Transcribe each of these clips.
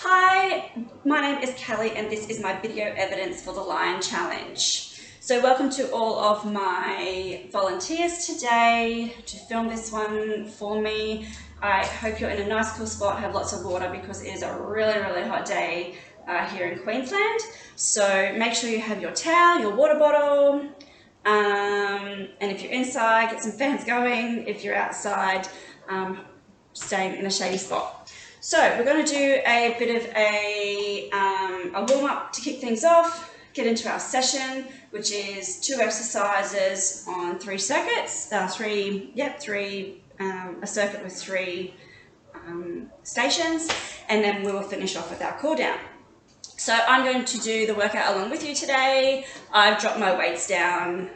Hi, my name is Kelly and this is my video evidence for the Lion Challenge. So welcome to all of my volunteers today to film this one for me. I hope you're in a nice cool spot, have lots of water because it is a really hot day here in Queensland. So make sure you have your towel, your water bottle, and if you're inside, get some fans going. If you're outside, staying in a shady spot. So we're going to do a bit of a warm-up to kick things off, get into our session, which is 2 exercises on 3 circuits, a circuit with 3 stations, and then we will finish off with our cool down. So I'm going to do the workout along with you today. I've dropped my weights down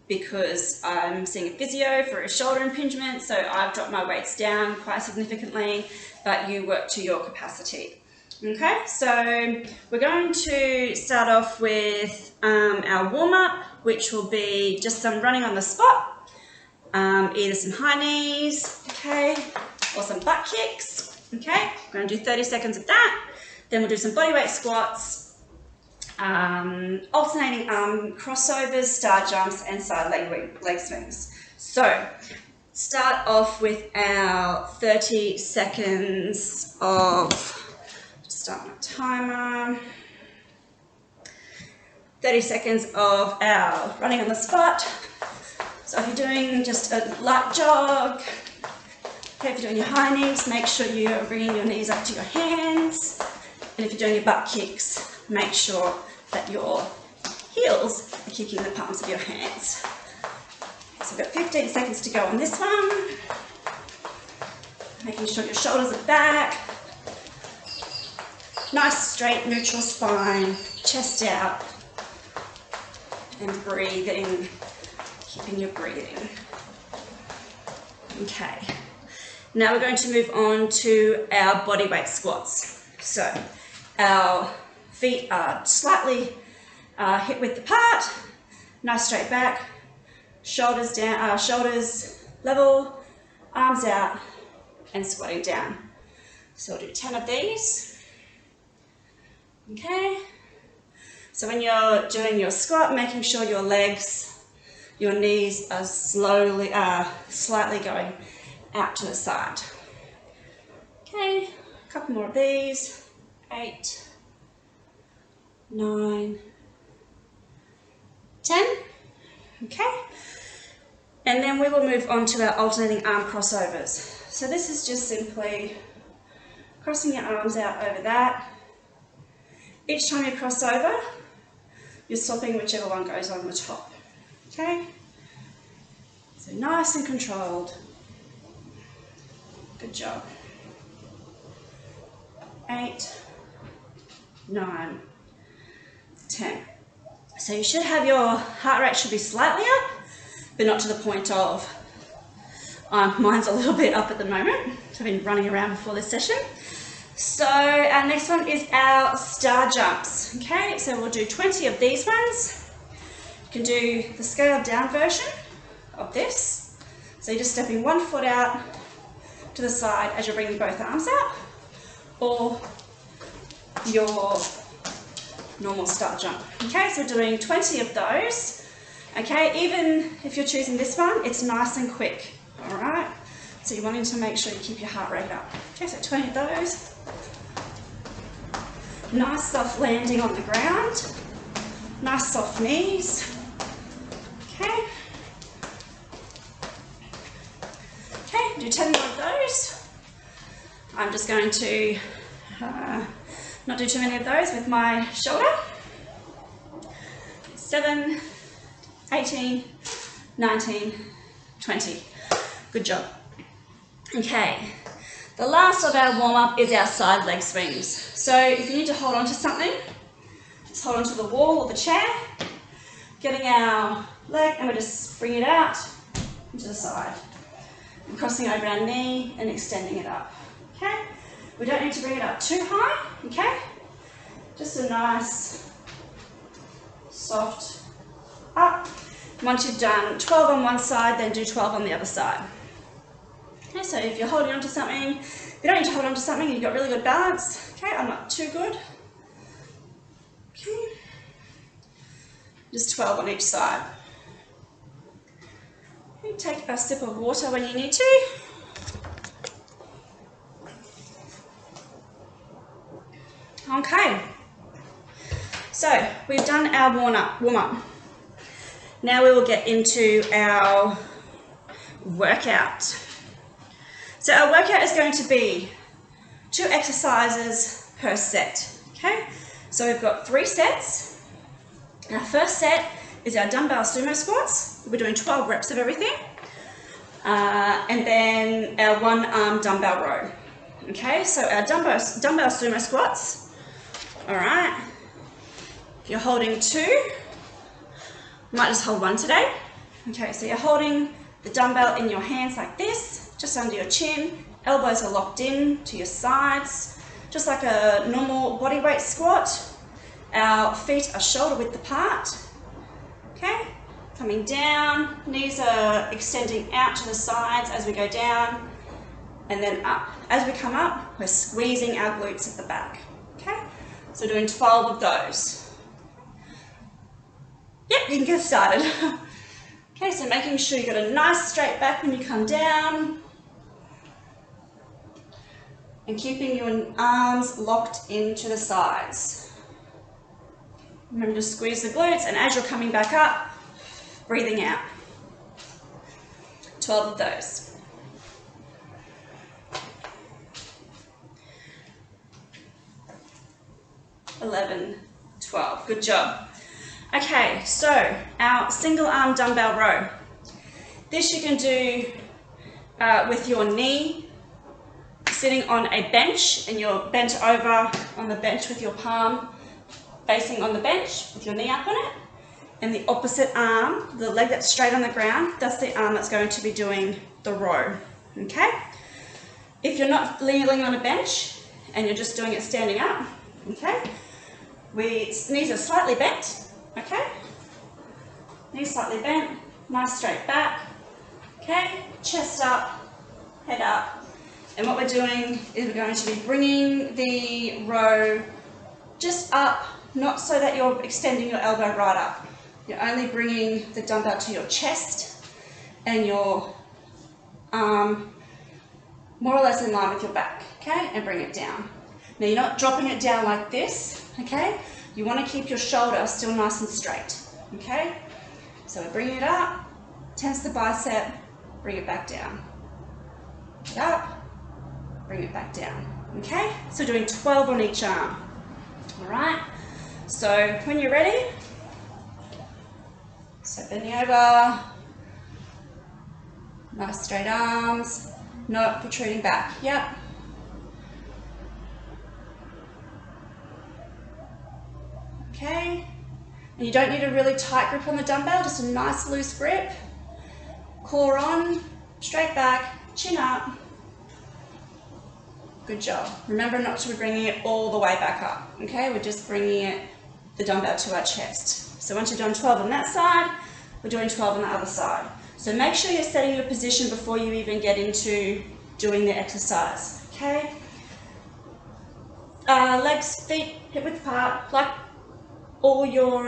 because I'm seeing a physio for a shoulder impingement, so I've dropped my weights down quite significantly, but you work to your capacity. Okay, so we're going to start off with our warm-up, which will be just some running on the spot, either some high knees, okay, or some butt kicks, okay. We're going to do 30 seconds of that, then we'll do some bodyweight squats, alternating arm crossovers, star jumps, and side leg swings. So start off with our 30 seconds of, just start my timer, 30 seconds of our running on the spot. So if you're doing just a light jog, okay, if you're doing your high knees, make sure you're bringing your knees up to your hands. And if you're doing your butt kicks, make sure that your heels are kicking the palms of your hands. So we've got 15 seconds to go on this one. Making sure your shoulders are back. Nice straight neutral spine, chest out, and breathing, keeping your breathing. Okay, now we're going to move on to our bodyweight squats. So our feet are slightly hip width apart, nice straight back, shoulders down, shoulders level, arms out, and squatting down. So we'll do 10 of these. Okay. So when you're doing your squat, making sure your legs, your knees are slightly going out to the side. Okay, a couple more of these. 8, 9, 10, okay, and then we will move on to our alternating arm crossovers. So this is just simply crossing your arms out over that. Each time you cross over, you're swapping whichever one goes on the top, okay, so nice and controlled. Good job. 8, 9, 10. So you should have your heart rate should be slightly up, but not to the point of, mine's a little bit up at the moment. So I've been running around before this session. So our next one is our star jumps. Okay, so we'll do 20 of these ones. You can do the scaled down version of this. So you're just stepping one foot out to the side as you're bringing both arms out, or your normal star jump. Okay, so we're doing 20 of those. Okay, even if you're choosing this one, it's nice and quick, all right? So you're wanting to make sure you keep your heart rate up. Okay, so 20 of those. Nice soft landing on the ground. Nice soft knees. Okay. Okay, do 10 more of those. I'm just going to not do too many of those with my shoulder. 7, 18, 19, 20. Good job. Okay, the last of our warm-up is our side leg swings. So if you need to hold on to something, just hold on to the wall or the chair, getting our leg, and we'll just bring it out into the side. And crossing over our knee and extending it up. Okay? We don't need to bring it up too high, okay? Just a nice, soft up. Once you've done 12 on one side, then do 12 on the other side. Okay, so if you're holding onto something, You don't need to hold on to something, you've got really good balance. Okay, I'm not too good. Okay. Just 12 on each side. Okay, take a sip of water when you need to. Okay. So we've done our warm up. Now we will get into our workout. So our workout is going to be 2 exercises per set. Okay, so we've got 3 sets. Our first set is our dumbbell sumo squats. We're doing 12 reps of everything. And then our 1 arm dumbbell row. Okay, so our dumbbell sumo squats. All right. If you're holding 2, you might just hold 1 today. Okay, so you're holding the dumbbell in your hands like this, just under your chin. Elbows are locked in to your sides, just like a normal body weight squat. Our feet are shoulder width apart. Okay, coming down, knees are extending out to the sides as we go down, and then up. As we come up, we're squeezing our glutes at the back. Okay, so doing 12 of those. Yep, you can get started. Okay, so making sure you've got a nice straight back when you come down. And keeping your arms locked into the sides. Remember to squeeze the glutes, and as you're coming back up, breathing out. 12 of those. $11, $12, good job. Okay, so our single arm dumbbell row. This you can do with your knee sitting on a bench, and you're bent over on the bench with your palm facing on the bench with your knee up on it. And the opposite arm, the leg that's straight on the ground, that's the arm that's going to be doing the row. Okay? If you're not kneeling on a bench and you're just doing it standing up, okay? Knees are slightly bent. Okay, knees slightly bent, nice straight back. Okay, chest up, head up. And what we're doing is we're going to be bringing the row just up, not so that you're extending your elbow right up. You're only bringing the dumbbell to your chest and your arm more or less in line with your back. Okay, and bring it down. Now you're not dropping it down like this. Okay. You want to keep your shoulder still nice and straight, okay? So we're bringing it up, tense the bicep, bring it back down. Get up, bring it back down, okay? So doing 12 on each arm, all right? So when you're ready, so bending over, nice straight arms, not protruding back, yep. Okay, and you don't need a really tight grip on the dumbbell, just a nice loose grip. Core on, straight back, chin up. Good job. Remember not to be bringing it all the way back up, okay? We're just bringing the dumbbell to our chest. So once you've done 12 on that side, we're doing 12 on the other side. So make sure you're setting your position before you even get into doing the exercise, okay? Legs, feet, hip width apart, like all your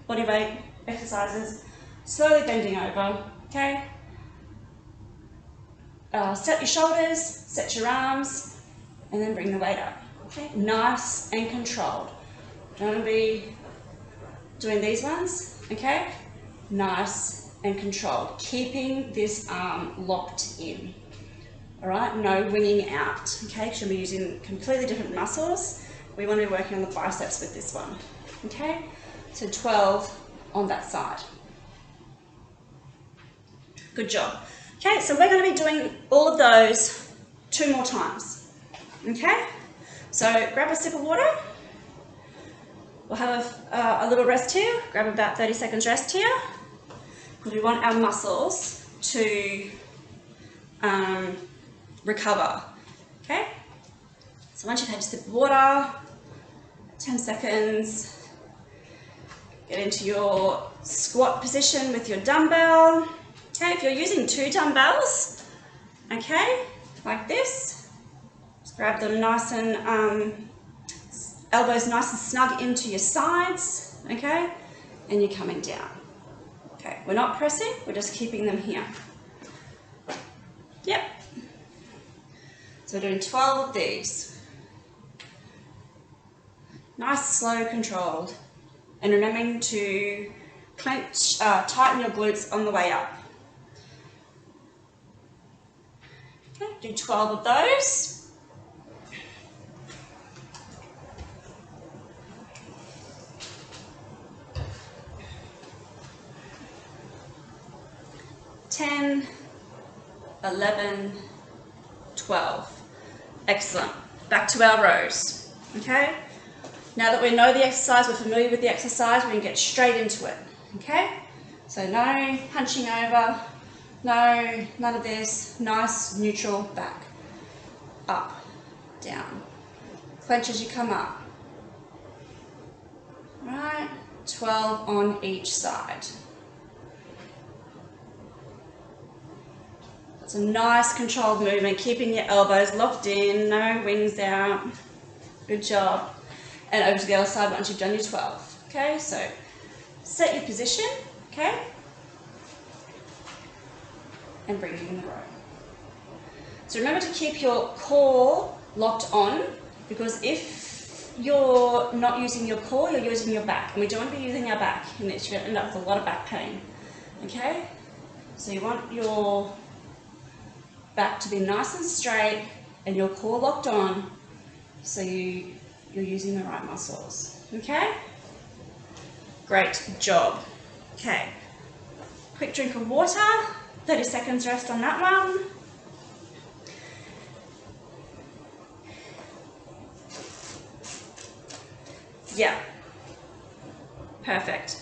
body weight exercises, slowly bending over, okay? Set your shoulders, set your arms, and then bring the weight up, okay? Nice and controlled. Don't want to be doing these ones, okay? Nice and controlled. Keeping this arm locked in, all right? No winging out, okay? Because you'll be using completely different muscles. We want to be working on the biceps with this one. Okay, so 12 on that side. Good job. Okay, so we're going to be doing all of those 2 more times. Okay, so grab a sip of water. We'll have a little rest here. Grab about 30 seconds rest here, because we want our muscles to recover. Okay, so once you've had your sip of water, 10 seconds. Get into your squat position with your dumbbell. Okay, if you're using 2 dumbbells, okay, like this, Grab them nice and, elbows nice and snug into your sides, okay? And you're coming down. Okay, we're not pressing, we're just keeping them here. Yep. So we're doing 12 of these. Nice, slow, controlled. And remembering to clench, tighten your glutes on the way up. Okay, do 12 of those. $10, $11, $12. Excellent. Back to our rows. Okay? Now that we know the exercise, we're familiar with the exercise, we can get straight into it. Okay? So no hunching over, no, none of this. Nice, neutral, back. Up, down. Clench as you come up. Right? 12 on each side. It's a nice controlled movement, keeping your elbows locked in, no wings out. Good job. And over to the other side once you've done your 12. Okay, so set your position, okay? And bring it in the row. So remember to keep your core locked on, because if you're not using your core, you're using your back. And we don't want to be using our back, and you're going to end up with a lot of back pain. Okay? So you want your back to be nice and straight and your core locked on, so you're using the right muscles. Okay? Great job. Okay. Quick drink of water. 30 seconds rest on that one. Yeah. Perfect.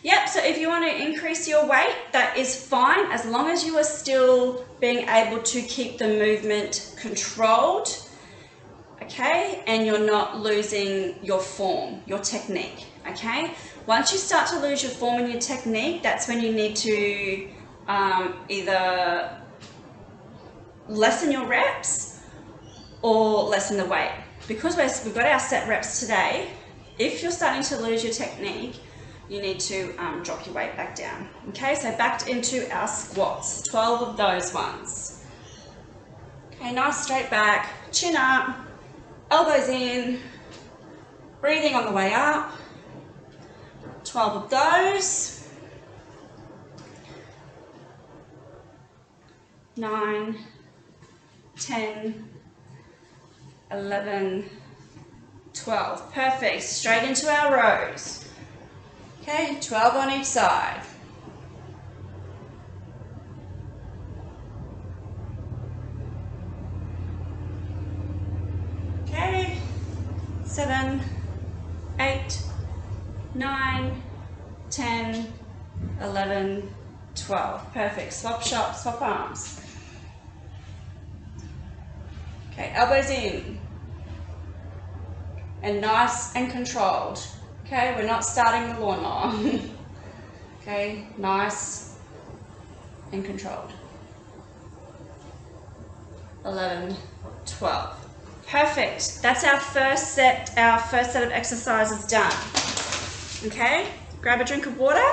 Yep, so if you want to increase your weight, that is fine, as long as you are still being able to keep the movement controlled, okay, and you're not losing your form, your technique, okay? Once you start to lose your form and your technique, that's when you need to either lessen your reps or lessen the weight. Because we've got our set reps today, if you're starting to lose your technique, you need to drop your weight back down. Okay, so back into our squats, 12 of those ones. Okay, nice straight back, chin up, elbows in, breathing on the way up, 12 of those. 9, 10, 11, 12. Perfect, straight into our rows. Okay, 12 on each side. Okay, 7, 8, 9, 10, 11, 12. Perfect. Swap shop, swap arms. Okay, elbows in. And nice and controlled. Okay, we're not starting the lawnmower. Okay, nice and controlled. 11, 12. Perfect. That's our first set of exercises done. Okay, grab a drink of water.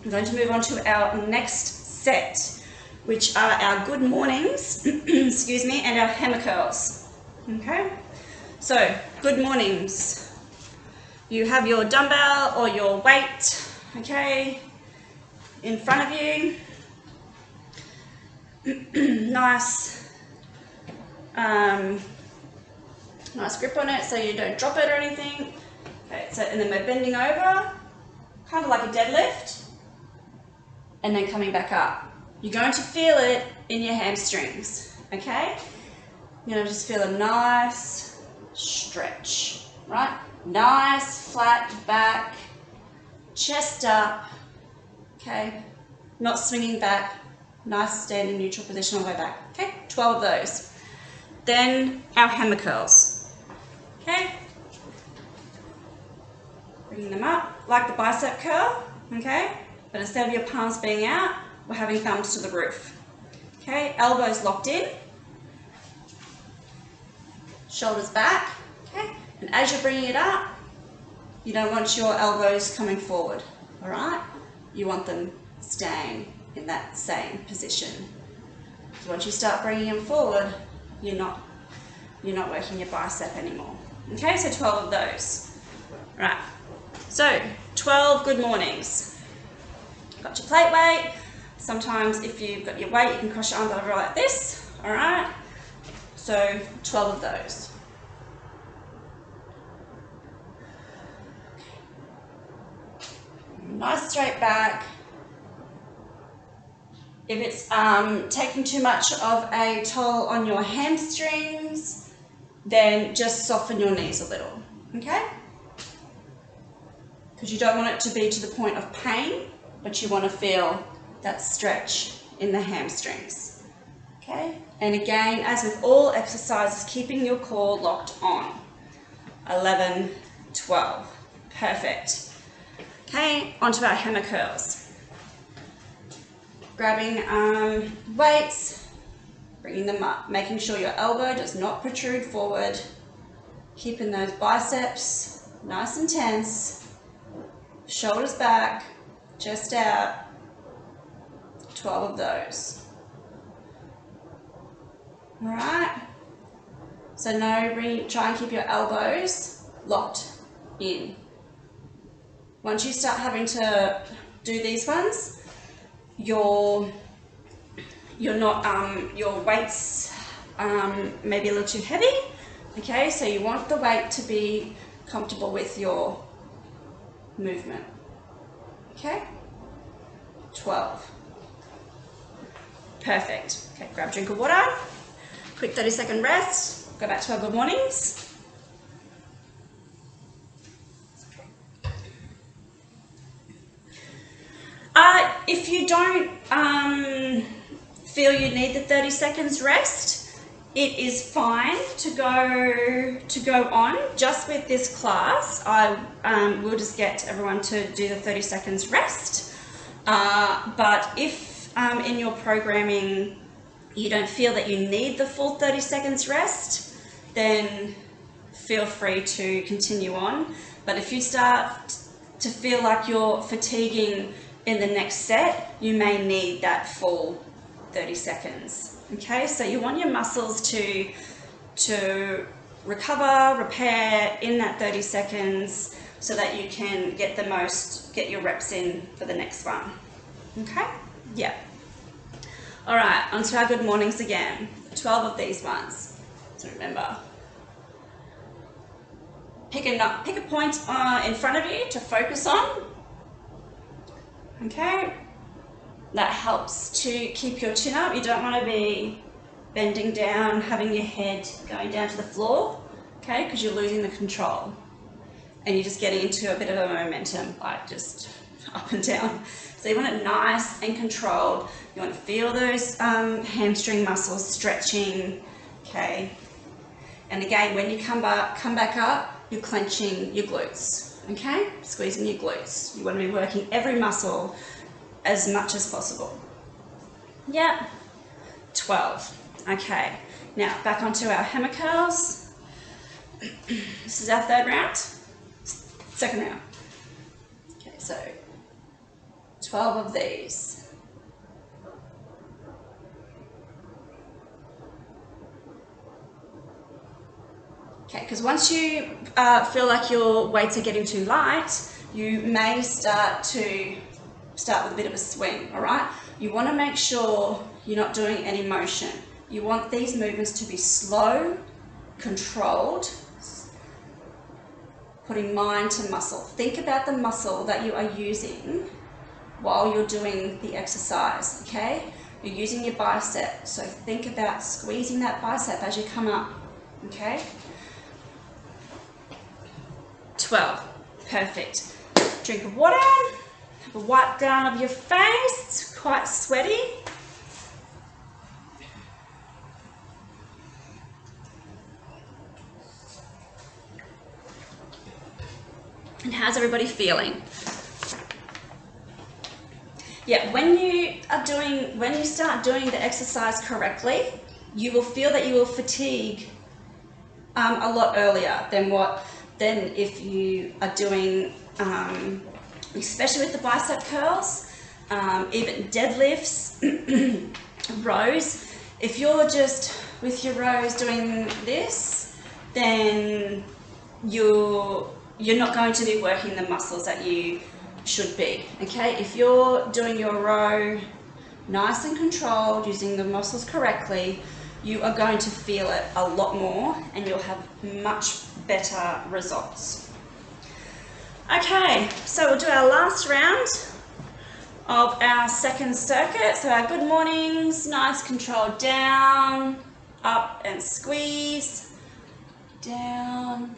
I'm going to move on to our next set, which are our good mornings, excuse me, and our hammer curls. Okay, so good mornings. You have your dumbbell or your weight, okay, in front of you. Nice, nice grip on it so you don't drop it or anything. Okay, so and then we're bending over, kind of like a deadlift, and then coming back up. You're going to feel it in your hamstrings, okay? You're going to just feel a nice stretch, right? Nice flat back, chest up, okay? Not swinging back, nice standing neutral position all the way back, okay? 12 of those. Then our hammer curls, okay? Bringing them up like the bicep curl, okay? But instead of your palms being out, we're having thumbs to the roof, okay? okay? Elbows locked in, shoulders back, okay? And as you're bringing it up, you don't want your elbows coming forward, all right? You want them staying in that same position. So once you start bringing them forward, you're not working your bicep anymore. Okay, so 12 of those. Right, so 12 good mornings. Got your plate weight. Sometimes if you've got your weight, you can cross your arms over like this, all right? So 12 of those. Nice straight back. If it's taking too much of a toll on your hamstrings, then just soften your knees a little, okay? Because you don't want it to be to the point of pain, but you want to feel that stretch in the hamstrings, okay? And again, as with all exercises, keeping your core locked on. 11, 12, perfect. Okay, onto our hammer curls. Grabbing weights, bringing them up, making sure your elbow does not protrude forward, keeping those biceps nice and tense, shoulders back, chest out, 12 of those. All right, so try and keep your elbows locked in. Once you start having to do these ones, your weight's maybe a little too heavy, okay? So you want the weight to be comfortable with your movement, okay? 12. Perfect. Okay, grab a drink of water, quick 30-second rest, go back to our good mornings. If you don't feel you need the 30 seconds rest, it is fine to go on. Just with this class, I will just get everyone to do the 30 seconds rest. But if in your programming you don't feel that you need the full 30 seconds rest, then feel free to continue on. But if you start to feel like you're fatiguing in the next set, you may need that full 30 seconds. Okay, so you want your muscles to recover, repair in that 30 seconds so that you can get your reps in for the next one. Okay? Yeah. All right, onto our good mornings again. 12 of these ones. So remember, pick a point in front of you to focus on. Okay, that helps to keep your chin up. You don't want to be bending down, having your head going down to the floor, okay, because you're losing the control and you're just getting into a bit of a momentum, like just up and down. So you want it nice and controlled. You want to feel those hamstring muscles stretching, okay. And again, when you come back up, you're clenching your glutes. Okay, squeezing your glutes. You want to be working every muscle as much as possible. Yeah, 12. Okay, now back onto our hammer curls. This is our third round, second round. Okay, so 12 of these. Okay, because once you feel like your weights are getting too light, you may start with a bit of a swing, all right? You want to make sure you're not doing any motion. You want these movements to be slow, controlled, putting mind to muscle. Think about the muscle that you are using while you're doing the exercise, okay? You're using your bicep, so think about squeezing that bicep as you come up, okay? 12, perfect. Drink of water, have a wipe down of your face, quite sweaty. And how's everybody feeling? Yeah, when you start doing the exercise correctly, you will feel that you will fatigue a lot earlier than if you are doing, especially with the bicep curls, even deadlifts, rows. If you're just with your rows doing this, then you're not going to be working the muscles that you should be, okay? If you're doing your row nice and controlled, using the muscles correctly, you are going to feel it a lot more and you'll have much better results. Okay, so we'll do our last round of our second circuit. So our good mornings, nice controlled down, up and squeeze, down,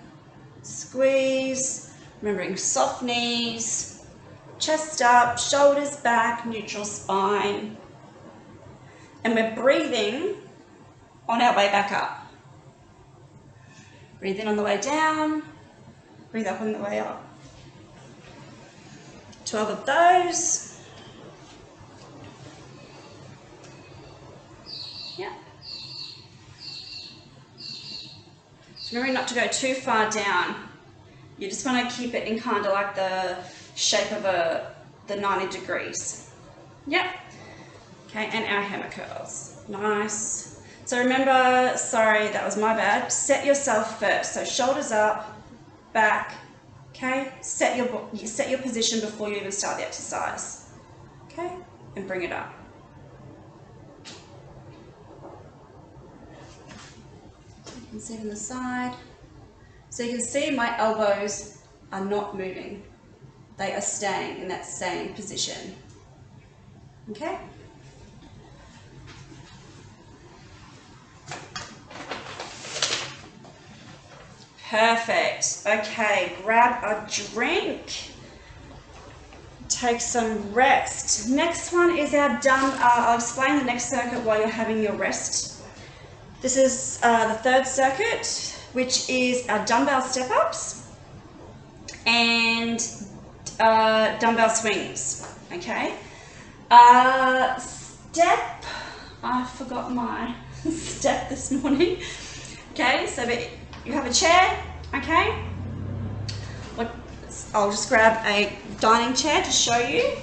squeeze, remembering soft knees, chest up, shoulders back, neutral spine. And we're breathing on our way back up. Breathe in on the way down, breathe up on the way up. 12 of those. Yeah. So remember not to go too far down. You just want to keep it in kind of like the shape of the 90 degrees. Yep. Okay, and our hammer curls. Nice. So remember, sorry, that was my bad. Set yourself first. So shoulders up, back. Okay, set your position before you even start the exercise. Okay, and bring it up. So you can see it on the side. So you can see my elbows are not moving. They are staying in that same position. Okay? Perfect. Okay, grab a drink. Take some rest. Next one is our I'll explain the next circuit while you're having your rest. This is the third circuit, which is our dumbbell step-ups and dumbbell swings. Okay. Step, I forgot my step this morning. Okay, so you have a chair, okay? I'll just grab a dining chair to show you.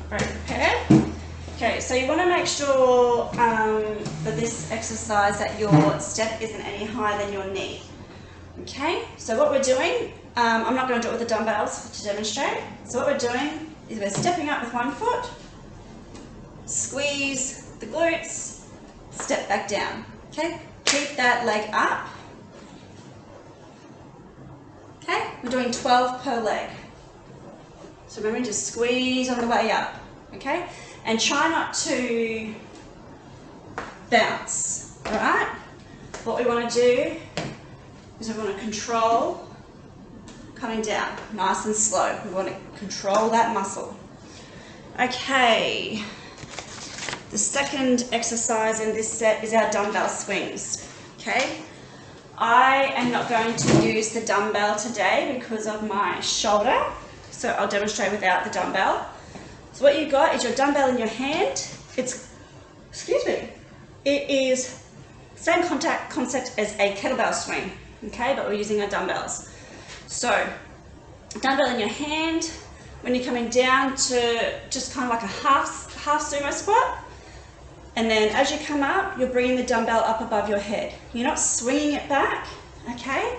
Very prepared. Okay, so you want to make sure for this exercise that your step isn't any higher than your knee. Okay, so what we're doing, I'm not going to do it with the dumbbells to demonstrate. So what we're doing is we're stepping up with one foot, squeeze the glutes, step back down. Okay, keep that leg up. Okay, we're doing 12 per leg. So remember, just squeeze on the way up. Okay, and try not to bounce. All right. What we want to do is we want to control coming down, nice and slow. We want to control that muscle. Okay. The second exercise in this set is our dumbbell swings, okay? I am not going to use the dumbbell today because of my shoulder, so I'll demonstrate without the dumbbell. So what you've got is your dumbbell in your hand. It is same concept as a kettlebell swing, okay? But we're using our dumbbells. So, dumbbell in your hand, when you're coming down to just kind of like a half sumo squat, and then as you come up, you're bringing the dumbbell up above your head. You're not swinging it back, okay?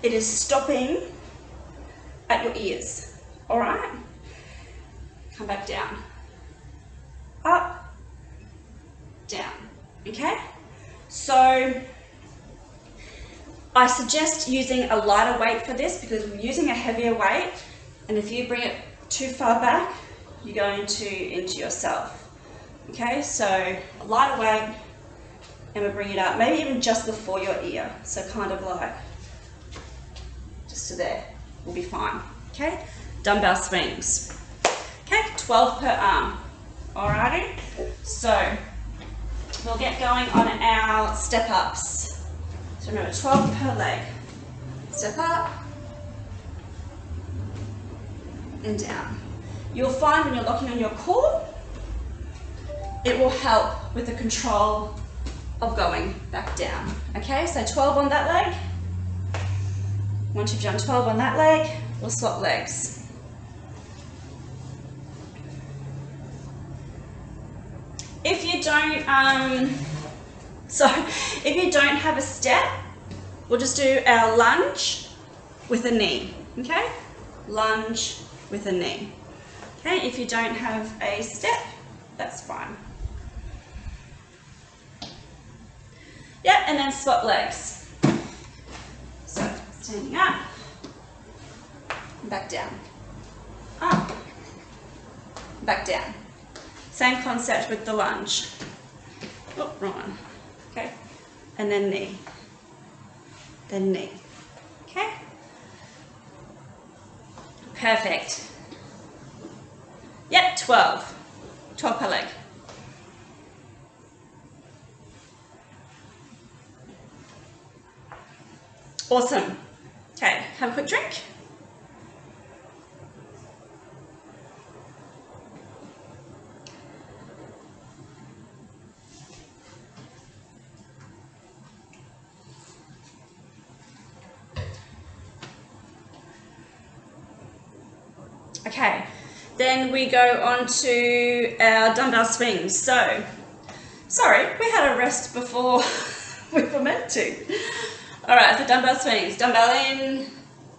It is stopping at your ears, all right? Come back down. Up, down, okay? So I suggest using a lighter weight for this because we're using a heavier weight, and if you bring it too far back, you're going to injure yourself. Okay, so a lighter weight, and we'll bring it up, maybe even just before your ear. So kind of like, just to there, we'll be fine. Okay, dumbbell swings. Okay, 12 per arm. Alrighty, so we'll get going on our step ups. So remember, 12 per leg. Step up. and down. You'll find when you're locking on your core, it will help with the control of going back down. Okay, so 12 on that leg. Once you've done 12 on that leg, we'll swap legs. If you don't, if you don't have a step, we'll just do our lunge with a knee, okay? Lunge with a knee. Okay, if you don't have a step, that's fine. Yep, and then swap legs. So, standing up, back down, up, back down. Same concept with the lunge. Oh, wrong one. Okay, and then knee, then knee. Okay, perfect. Yep, 12 per leg. Awesome. Okay, have a quick drink. Okay, then we go on to our dumbbell swings. So, sorry, we had a rest before we were meant to. All right, so dumbbell swings, dumbbell in,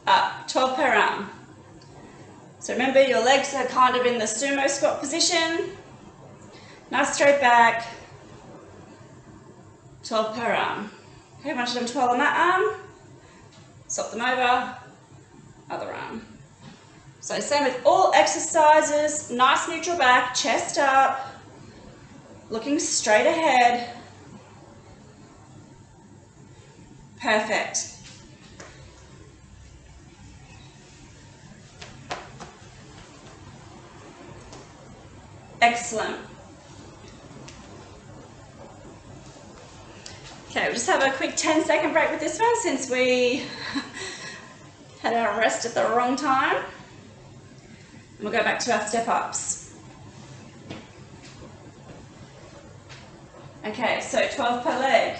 up, 12 per arm. So remember your legs are kind of in the sumo squat position. Nice straight back, 12 per arm. Okay, once you've done 12 on that arm, swap them over, other arm. So same with all exercises, nice neutral back, chest up, looking straight ahead. Perfect. Excellent. Okay, we'll just have a quick 10-second break with this one since we had our rest at the wrong time. We'll go back to our step ups. Okay, so 12 per leg.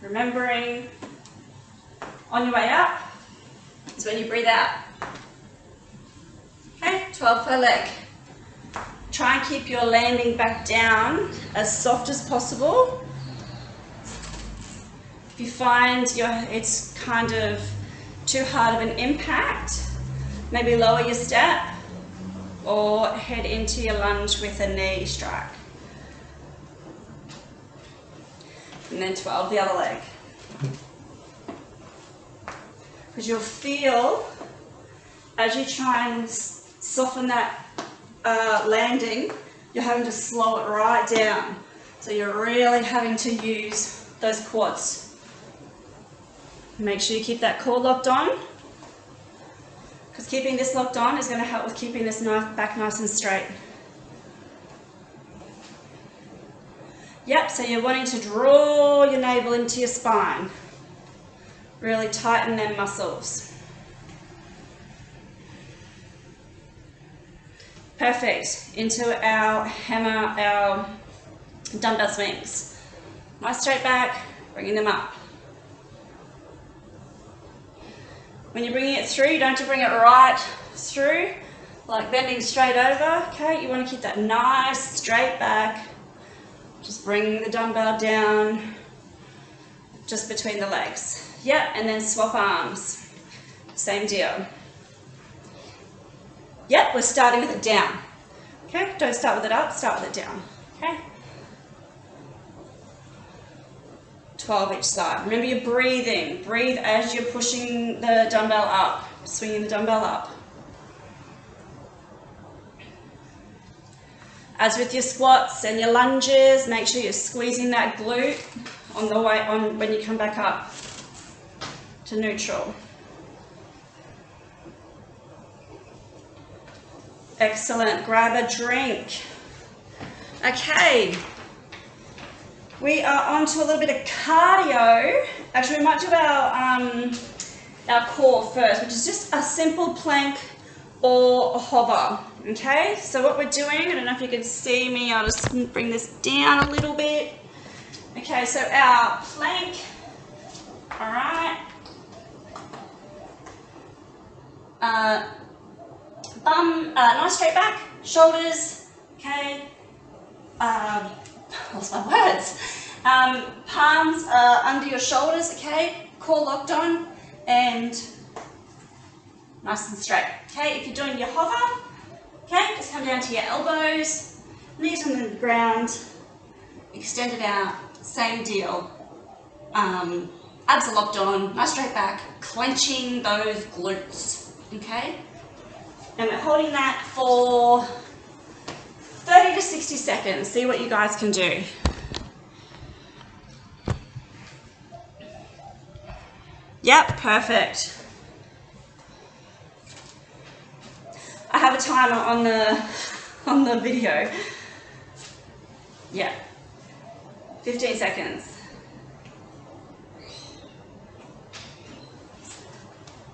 Remembering on your way up is when you breathe out. Okay, 12 per leg. Try and keep your landing back down as soft as possible. If you find it's kind of too hard of an impact, maybe lower your step or head into your lunge with a knee strike. And then 12 the other leg. Because you'll feel as you try and soften that landing, you're having to slow it right down. So you're really having to use those quads. Make sure you keep that core locked on, because keeping this locked on is going to help with keeping this back nice and straight. Yep, so you're wanting to draw your navel into your spine. Really tighten them muscles. Perfect. Into our hammer, our dumbbell swings. Nice straight back, bringing them up. When you're bringing it through, you don't have to bring it right through, like bending straight over, okay? You want to keep that nice straight back. Just bring the dumbbell down just between the legs. Yep, and then swap arms. Same deal. Yep, we're starting with it down. Okay, don't start with it up, start with it down. Okay? 12 each side. Remember you're breathing. Breathe as you're pushing the dumbbell up, swinging the dumbbell up. As with your squats and your lunges, make sure you're squeezing that glute on the way on when you come back up to neutral. Excellent. Grab a drink. Okay. We are on to a little bit of cardio Actually, we might do our core first, which is just a simple plank or a hover. Okay, so what we're doing, I don't know if you can see me, I'll just bring this down a little bit. Okay, so our plank, all right. Nice straight back, shoulders, okay. Lost my words. Palms under your shoulders, okay. Core locked on and nice and straight. Okay, if you're doing your hover, okay, just come down to your elbows, knees on the ground, extend it out, same deal. Abs are locked on, nice straight back, clenching those glutes, okay? And we're holding that for 30 to 60 seconds. See what you guys can do. Yep, perfect. I have a timer on the video. Yeah, 15 seconds.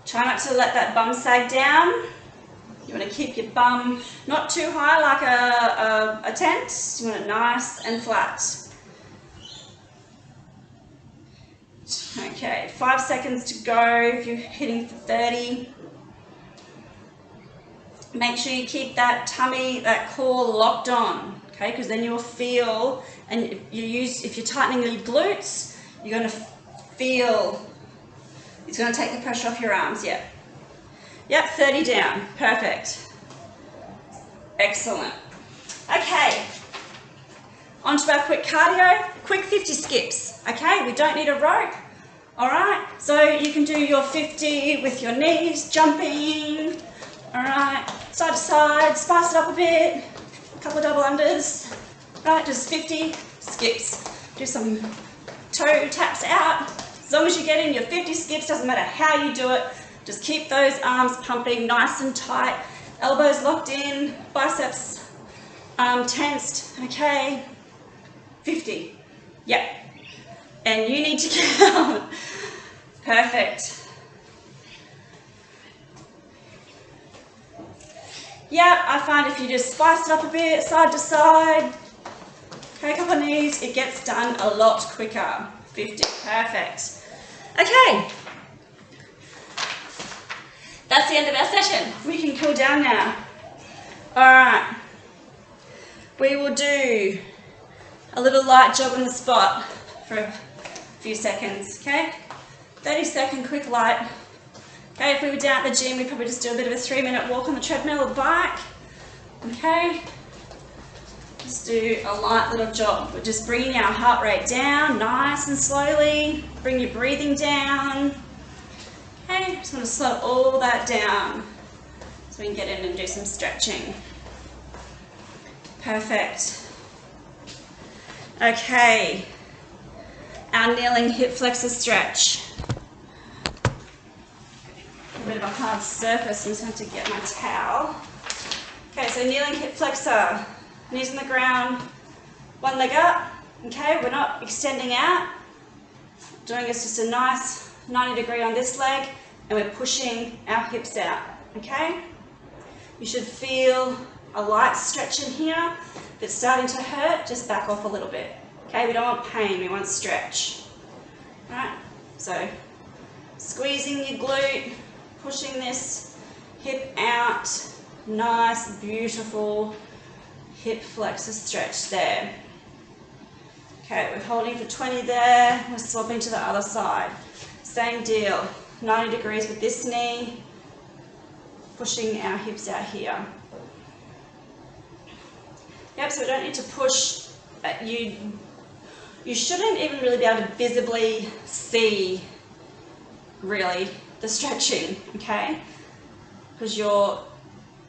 Try not to let that bum sag down. You want to keep your bum not too high like a tent. You want it nice and flat. Okay, 5 seconds to go if you're hitting for 30. Make sure you keep that tummy, that core locked on, okay? Because then you'll feel, and if you're tightening your glutes, you're going to feel, it's going to take the pressure off your arms. Yep. Yep, 30 down. Perfect. Excellent. Okay. On to our quick cardio. Quick 50 skips, okay? We don't need a rope. All right, so you can do your 50 with your knees, jumping, all right, side to side, spice it up a bit, a couple of double unders, right, just 50 skips. Do some toe taps out. As long as you get in your 50 skips, doesn't matter how you do it, just keep those arms pumping nice and tight, elbows locked in, biceps tensed, okay, 50, yep. And you need to count. Perfect. Yeah, I find if you just spice it up a bit, side to side, okay, a couple of knees, it gets done a lot quicker. 50, perfect. Okay. That's the end of our session. We can cool down now. All right. We will do a little light jog on the spot for a few seconds, okay? 30-second quick light. Okay, if we were down at the gym, we'd probably just do a bit of a 3-minute walk on the treadmill or bike. Okay? Just do a light little jog. We're just bringing our heart rate down nice and slowly. Bring your breathing down. Okay, just want to slow all that down so we can get in and do some stretching. Perfect. Okay. Our kneeling hip flexor stretch. A bit of a hard surface, I'm just going to have to get my towel. Okay, so kneeling hip flexor, knees on the ground, one leg up. Okay, we're not extending out. Doing is just a nice 90 degree on this leg, and we're pushing our hips out. Okay, you should feel a light stretch in here. If it's starting to hurt, just back off a little bit. Okay, we don't want pain, we want stretch. Right, so squeezing your glute, pushing this hip out, nice, beautiful hip flexor stretch there. Okay, we're holding for 20 there, we're swapping to the other side. Same deal, 90 degrees with this knee, pushing our hips out here. Yep, so we don't need to push, you shouldn't even really be able to visibly see, really, the stretching, okay? Because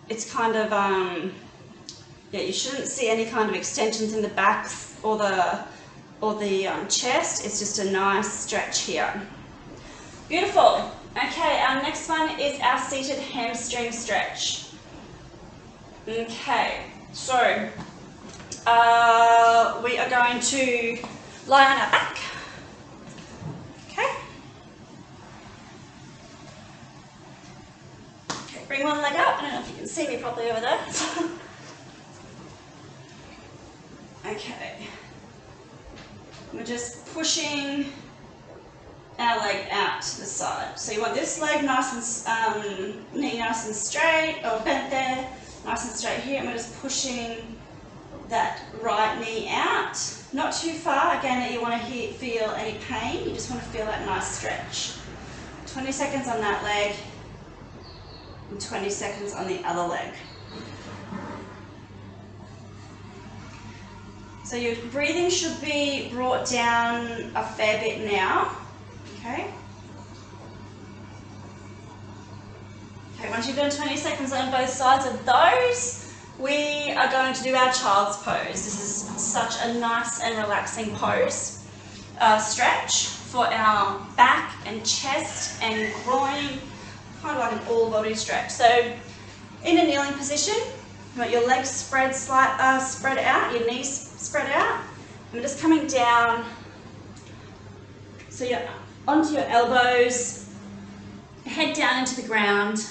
it's kind of, yeah, you shouldn't see any kind of extensions in the backs or the chest. It's just a nice stretch here. Beautiful. Okay, our next one is our seated hamstring stretch. Okay, so we are going to lie on our back. Okay. bring one leg up. I don't know if you can see me properly over there. Okay. We're just pushing our leg out to the side. So you want this leg nice and knee nice and straight, or bent there, nice and straight here, and we're just pushing that right knee out. Not too far, again, that you want to feel any pain. You just want to feel that nice stretch. 20 seconds on that leg, and 20 seconds on the other leg. So your breathing should be brought down a fair bit now. Okay. Okay, once you've done 20 seconds on both sides of those, we are going to do our child's pose. This is such a nice and relaxing pose. Stretch for our back and chest and groin, kind of like an all-body stretch. So in a kneeling position, you want your legs spread out, your knees spread out. I'm just coming down, so you're onto your elbows, head down into the ground.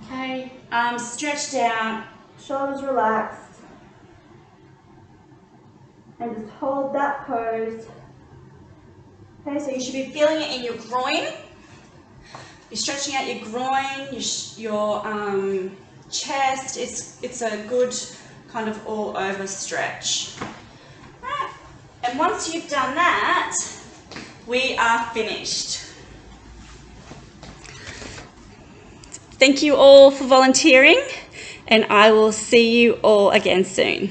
Okay, arms stretched out, shoulders relaxed, and just hold that pose. Okay, so you should be feeling it in your groin. You're stretching out your groin, your chest. It's a good kind of all over stretch. Right. And once you've done that, we are finished. Thank you all for volunteering, and I will see you all again soon.